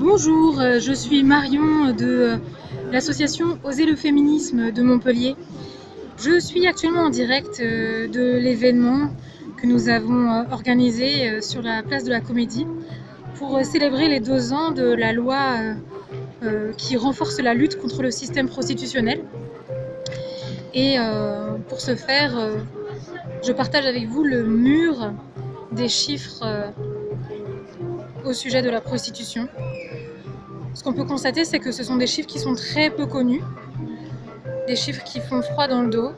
Bonjour, je suis Marion de l'association Oser le féminisme de Montpellier. Je suis actuellement en direct de l'événement que nous avons organisé sur la place de la Comédie pour célébrer les 2 ans de la loi qui renforce la lutte contre le système prostitutionnel. Et pour ce faire, je partage avec vous le mur des chiffres au sujet de la prostitution. Ce qu'on peut constater, c'est que ce sont des chiffres qui sont très peu connus, des chiffres qui font froid dans le dos.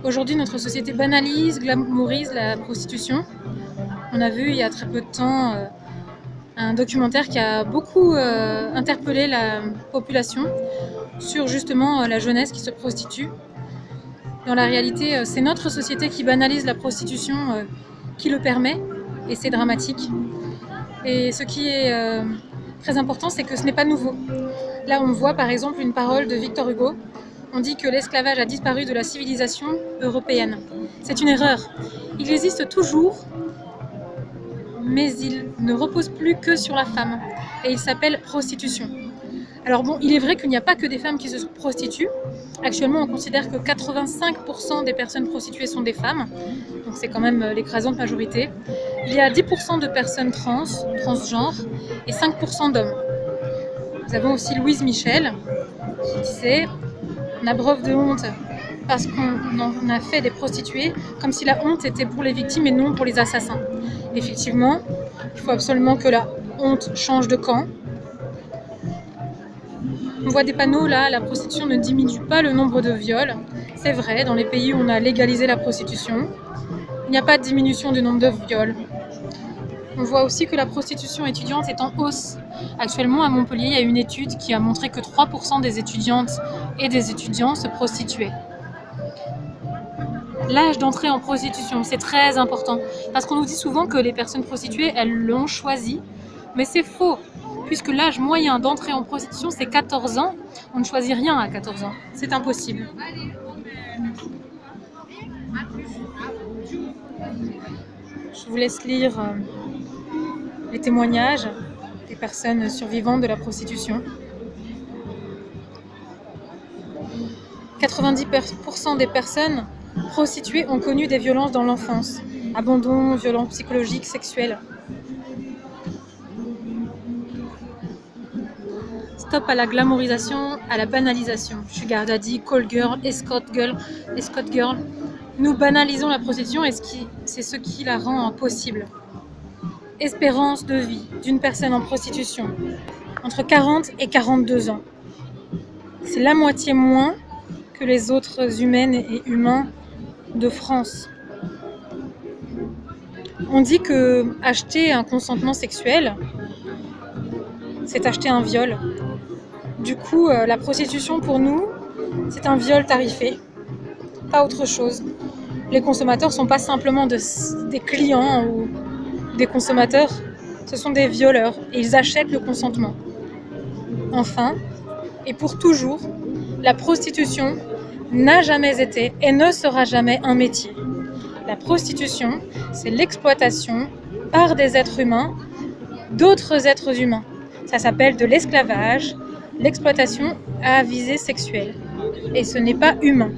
Aujourd'hui, notre société banalise, glamourise la prostitution. On a vu il y a très peu de temps un documentaire qui a beaucoup interpellé la population sur justement la jeunesse qui se prostitue. Dans la réalité, c'est notre société qui banalise la prostitution qui le permet, et c'est dramatique. Et ce qui est très important, c'est que ce n'est pas nouveau. Là, on voit par exemple une parole de Victor Hugo. On dit que l'esclavage a disparu de la civilisation européenne. C'est une erreur. Il existe toujours, mais il ne repose plus que sur la femme. Et il s'appelle prostitution. Alors bon, il est vrai qu'il n'y a pas que des femmes qui se prostituent. Actuellement, on considère que 85% des personnes prostituées sont des femmes. Donc c'est quand même l'écrasante majorité. Il y a 10% de personnes transgenres, et 5% d'hommes. Nous avons aussi Louise Michel qui disait « On a preuve de honte parce qu'on en a fait des prostituées, comme si la honte était pour les victimes et non pour les assassins. » Effectivement, il faut absolument que la honte change de camp. On voit des panneaux là, la prostitution ne diminue pas le nombre de viols. C'est vrai, dans les pays où on a légalisé la prostitution, il n'y a pas de diminution du nombre de viols. On voit aussi que la prostitution étudiante est en hausse. Actuellement, à Montpellier, il y a une étude qui a montré que 3% des étudiantes et des étudiants se prostituaient. L'âge d'entrée en prostitution, c'est très important. Parce qu'on nous dit souvent que les personnes prostituées, elles l'ont choisi. Mais c'est faux. Puisque l'âge moyen d'entrée en prostitution, c'est 14 ans. On ne choisit rien à 14 ans. C'est impossible. Je vous laisse lire les témoignages des personnes survivantes de la prostitution. 90% des personnes prostituées ont connu des violences dans l'enfance. Abandon, violences psychologiques, sexuelles. Stop à la glamourisation, à la banalisation. Sugar daddy, call girl, escort girl. Nous banalisons la prostitution et c'est ce qui la rend impossible. Espérance de vie d'une personne en prostitution, entre 40 et 42 ans. C'est la moitié moins que les autres humaines et humains de France. On dit que acheter un consentement sexuel, c'est acheter un viol. Du coup, la prostitution pour nous, c'est un viol tarifé, pas autre chose. Les consommateurs ne sont pas simplement des clients ou des consommateurs, ce sont des violeurs et ils achètent le consentement. Enfin, et pour toujours, la prostitution n'a jamais été et ne sera jamais un métier. La prostitution, c'est l'exploitation par des êtres humains d'autres êtres humains. Ça s'appelle de l'esclavage, l'exploitation à visée sexuelle. Et ce n'est pas humain.